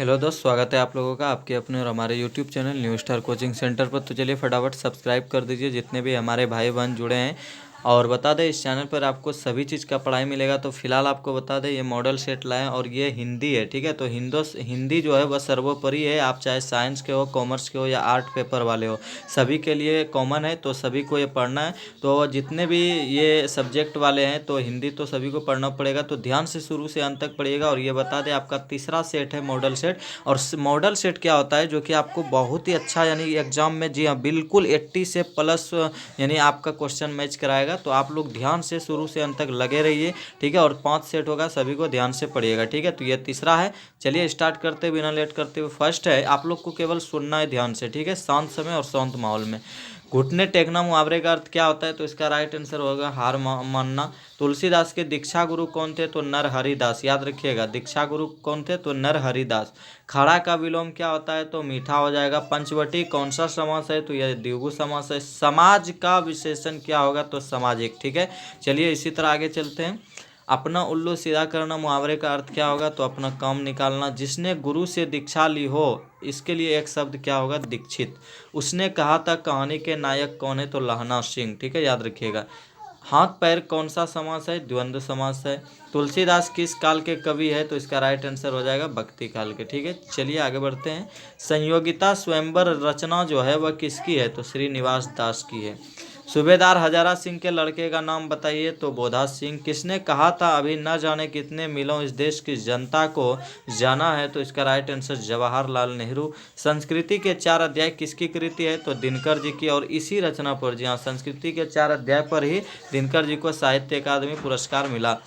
Hello दोस्त, स्वागत है आप लोगों का आपके अपने और हमारे YouTube channel new star coaching centre पर। तो चलिए फटाफट सब्सक्राइब कर दीजिए जितने भी हमारे भाई बहन जुड़े हैं। और बता दें इस चैनल पर आपको सभी चीज़ का पढ़ाई मिलेगा। तो फिलहाल आपको बता दें ये मॉडल सेट लाएँ और ये हिंदी है, ठीक है। तो हिंदी जो है वह सर्वोपरि है। आप चाहे साइंस के हो, कॉमर्स के हो या आर्ट पेपर वाले हो, सभी के लिए कॉमन है। तो सभी को ये पढ़ना है। तो जितने भी ये सब्जेक्ट वाले हैं तो हिंदी तो सभी को पढ़ना पड़ेगा। तो ध्यान से शुरू से अंत तक पढ़िएगा। और ये बता दें आपका तीसरा सेट है मॉडल सेट। और मॉडल सेट क्या होता है जो कि आपको बहुत ही अच्छा यानी एग्जाम में, जी हाँ बिल्कुल 80 से प्लस यानी आपका क्वेश्चन मैच कराएगा। तो आप लोग ध्यान से शुरू से अंत तक लगे रहिए, ठीक है। और 5 सेट होगा, सभी को ध्यान से पढ़िएगा, ठीक है। तो ये तीसरा है। चलिए स्टार्ट करते बिना लेट करते हुए। फर्स्ट है, आप लोग को केवल सुनना है ध्यान से, ठीक है, शांत समय और शांत माहौल में। घुटने टेकना मुहावरे का अर्थ क्या होता है? तो इसका राइट आंसर होगा हार मानना। तुलसीदास के दीक्षा गुरु कौन थे? तो नरहरि दास। याद रखिएगा, दीक्षा गुरु कौन थे? तो नरहरि दास। खड़ा का विलोम क्या होता है? तो मीठा हो जाएगा। पंचवटी कौन सा समास है? तो यह द्विगु समास है। समाज का विशेषण क्या होगा? तो सामाजिक, ठीक है। चलिए इसी तरह आगे चलते हैं। अपना उल्लू सीधा करना मुहावरे का अर्थ क्या होगा? तो अपना काम निकालना। जिसने गुरु से दीक्षा ली हो, इसके लिए एक शब्द क्या होगा? दीक्षित। उसने कहा था कहानी के नायक कौन है? तो लहना सिंह, ठीक है, याद रखिएगा। हाथ पैर कौन सा समास है? द्वंद्व समास है। तुलसीदास किस काल के कवि है? तो इसका राइट आंसर हो जाएगा भक्ति काल के, ठीक है। चलिए आगे बढ़ते हैं। संयोगिता स्वयंवर रचना जो है वह किसकी है? तो श्रीनिवास दास की है। सूबेदार हजारा सिंह के लड़के का नाम बताइए? तो बोधा सिंह। किसने कहा था अभी न जाने कितने मिलों इस देश की जनता को जाना है? तो इसका राइट आंसर जवाहरलाल नेहरू। संस्कृति के 4 अध्याय किसकी कृति है? तो दिनकर जी की। और इसी रचना पर, जी हाँ, संस्कृति के 4 अध्याय पर ही दिनकर जी को साहित्य अकादमी पुरस्कार मिला।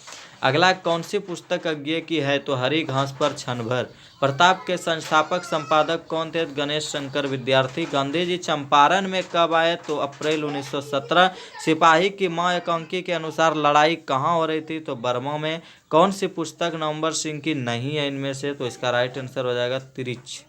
अगला कौन सी पुस्तक अज्ञे की है? तो हरी घास पर क्षण भर। प्रताप के संस्थापक संपादक कौन थे? गणेश शंकर विद्यार्थी। गांधी जी चंपारण में कब आए? तो अप्रैल 1917। सिपाही की मां एकांकी के अनुसार लड़ाई कहाँ हो रही थी? तो बर्मा में। कौन सी पुस्तक नवंबर सिंह की नहीं है इनमें से? तो इसका राइट आंसर हो जाएगा तिरिच।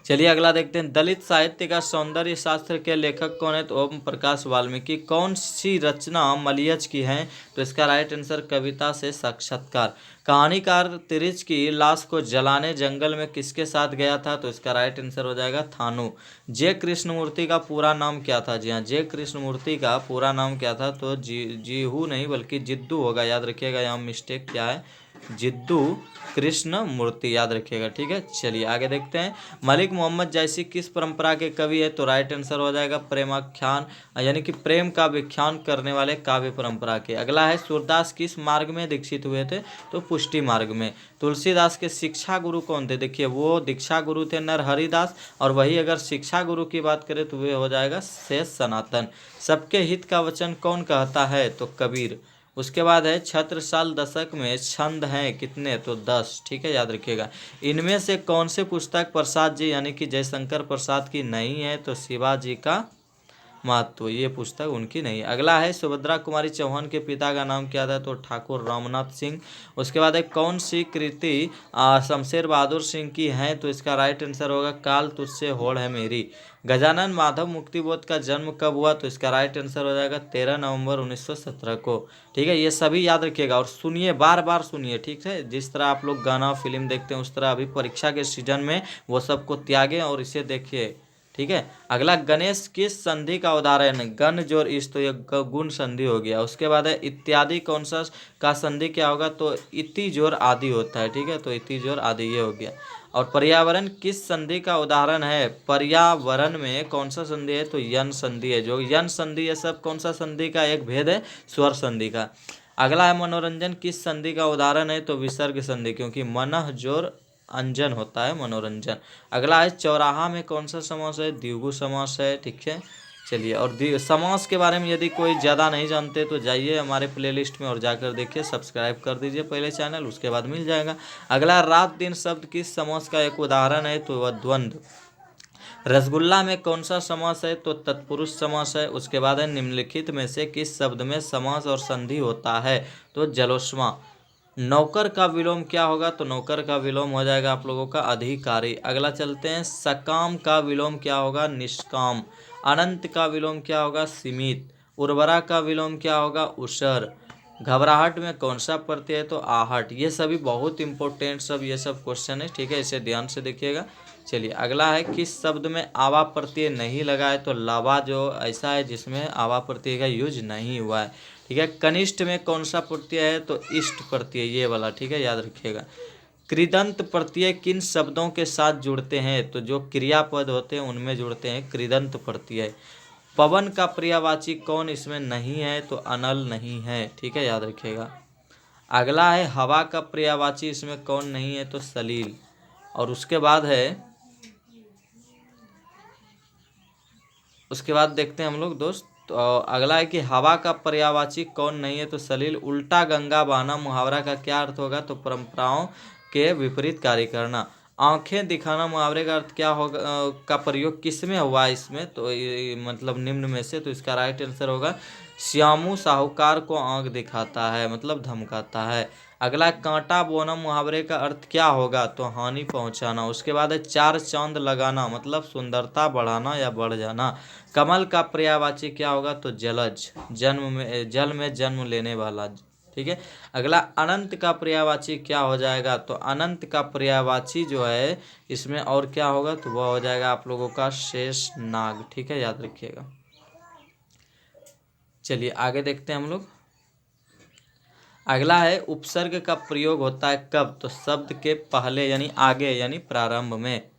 चलिए अगला देखते हैं। दलित साहित्य का सौंदर्य शास्त्र के लेखक कौन है? तो ओम प्रकाश वाल्मीकि। कौन सी रचना मलियज की है? तो इसका राइट आंसर कविता से साक्षात्कार। कहानीकार तिरिच की लाश को जलाने जंगल में किसके साथ गया था? तो इसका राइट आंसर हो जाएगा थानू। जय कृष्णमूर्ति का पूरा नाम क्या था? जी हाँ, जय कृष्णमूर्ति का पूरा नाम क्या था? तो जीहू नहीं बल्कि जिद्दू होगा, याद रखिएगा। यहाँ मिस्टेक क्या है? जिद्दू कृष्ण मूर्ति, याद रखिएगा, ठीक है। चलिए आगे देखते हैं। मलिक मोहम्मद जैसी किस परंपरा के कवि है? तो राइट आंसर हो जाएगा प्रेमाख्यान, यानी कि प्रेम का व्याख्यान करने वाले काव्य परंपरा के। अगला है सूरदास किस मार्ग में दीक्षित हुए थे? तो पुष्टि मार्ग में। तुलसीदास के शिक्षा गुरु कौन थे? देखिए वो दीक्षा गुरु थे नरहरि दास। और वही अगर शिक्षा गुरु की बात करें तो वे हो जाएगा शेष सनातन। सबके हित का वचन कौन कहता है? तो कबीर। उसके बाद है छत्रसाल दशक में छंद हैं कितने? तो 10, ठीक है, याद रखिएगा। इनमें से कौन से पुस्तक प्रसाद जी यानी कि जयशंकर प्रसाद की नहीं है? तो शिवाजी का महत्व, ये पुस्तक उनकी नहीं। अगला है सुभद्रा कुमारी चौहान के पिता का नाम क्या था? तो ठाकुर रामनाथ सिंह। उसके बाद है कौन सी कृति शमशेर बहादुर सिंह की है? तो इसका राइट आंसर होगा काल तुझसे होड़ है मेरी। गजानन माधव मुक्तिबोध का जन्म कब हुआ? तो इसका राइट आंसर हो जाएगा 13 नवंबर 1917 को, ठीक है। ये सभी याद रखिएगा और सुनिए, बार बार सुनिए, ठीक है। जिस तरह आप लोग गाना फिल्म देखते हैं उस तरह अभी परीक्षा के सीजन में वो सबको त्यागें और इसे देखिए, ठीक है। अगला गणेश किस संधि का उदाहरण है? गण जोर इस, तो ये गुण संधि हो गया। उसके बाद है इत्यादि कौन सा का संधि क्या होगा? तो इति जोर आदि होता है, ठीक है। तो इति जोर आदि ये हो गया। और पर्यावरण किस संधि का उदाहरण है? पर्यावरण में कौन सा संधि है? तो यन संधि है। जो यन संधि ये सब कौन सा संधि का एक भेद है? स्वर संधि का। अगला है मनोरंजन किस संधि का उदाहरण है? तो विसर्ग संधि, क्योंकि मनः जोर अंजन होता है मनोरंजन। अगला है चौराहा में कौन सा समास है? द्विगु समास है, ठीक है। चलिए, और समास के बारे में यदि कोई ज़्यादा नहीं जानते तो जाइए हमारे प्लेलिस्ट में और जाकर देखिए, सब्सक्राइब कर दीजिए पहले चैनल, उसके बाद मिल जाएगा। अगला रात दिन शब्द किस समास का एक उदाहरण है? तो वह द्वंद्व। रसगुल्ला में कौन सा समास है? तो तत्पुरुष समास है। उसके बाद है निम्नलिखित में से किस शब्द में समास और संधि होता है? तो जलोष्मा। नौकर का विलोम क्या होगा? तो नौकर का विलोम हो जाएगा आप लोगों का अधिकारी। अगला चलते हैं। सकाम का विलोम क्या होगा? निष्काम। अनंत का विलोम क्या होगा? सीमित। उर्वरा का विलोम क्या होगा? उसर। घबराहट में कौन सा प्रत्यय है? तो आहट। ये सभी बहुत इंपॉर्टेंट सब ये सब क्वेश्चन है, ठीक है, इसे ध्यान से देखिएगा। चलिए अगला है, किस शब्द में आवा प्रत्यय नहीं लगा है? तो लावा जो ऐसा है जिसमें आवा प्रत्यय का यूज नहीं हुआ है, ठीक है। कनिष्ठ में कौन सा प्रत्यय है? तो इष्ट प्रत्यय, ये वाला, ठीक है, याद रखिएगा। कृदंत प्रत्यय किन शब्दों के साथ जुड़ते हैं? तो जो क्रियापद होते हैं उनमें जुड़ते हैं कृदंत प्रत्यय। पवन का पर्यायवाची कौन इसमें नहीं है? तो अनल नहीं है, ठीक है, याद रखिएगा। अगला है, हवा का पर्यायवाची इसमें कौन नहीं है? तो सलील। और उसके बाद देखते हैं हम लोग दोस्त। तो अगला है कि हवा का पर्यायवाची कौन नहीं है? तो सलील। उल्टा गंगा बहाना मुहावरा का क्या अर्थ होगा? तो परंपराओं के विपरीत कार्य करना। आंखें दिखाना मुहावरे का अर्थ क्या होगा? का प्रयोग किस में हुआ इसमें? तो मतलब निम्न में से। तो इसका राइट आंसर होगा श्यामू साहूकार को आंख दिखाता है, मतलब धमकाता है। अगला, कांटा बोना मुहावरे का अर्थ क्या होगा? तो हानि पहुंचाना। उसके बाद है चार चांद लगाना, मतलब सुंदरता बढ़ाना या बढ़ जाना। कमल का पर्यायवाची क्या होगा? तो जलज, जन्म में, जल में जन्म लेने वाला, ठीक है। अगला, अनंत का पर्यायवाची क्या हो जाएगा? तो अनंत का पर्यायवाची जो है इसमें और क्या होगा? तो वह हो जाएगा आप लोगों का शेष नाग, ठीक है, याद रखिएगा। चलिए आगे देखते हैं हम लोग। अगला है, उपसर्ग का प्रयोग होता है कब? तो शब्द के पहले यानी आगे यानी प्रारंभ में।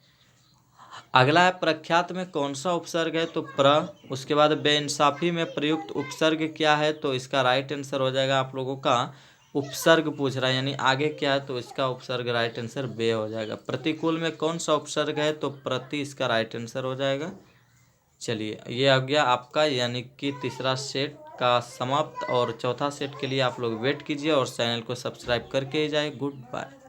अगला है, प्रख्यात में कौन सा उपसर्ग है? तो प्र। उसके बाद बेइंसाफी में प्रयुक्त उपसर्ग क्या है? तो इसका राइट आंसर हो जाएगा आप लोगों का उपसर्ग पूछ रहा है, यानी आगे क्या है? तो इसका उपसर्ग राइट आंसर बे हो जाएगा। प्रतिकूल में कौन सा उपसर्ग है? तो प्रति, इसका राइट आंसर हो जाएगा। चलिए ये आ गया आपका यानी कि तीसरा सेट का समाप्त, और चौथा सेट के लिए आप लोग वेट कीजिए और चैनल को सब्सक्राइब करके ही जाए। Good bye.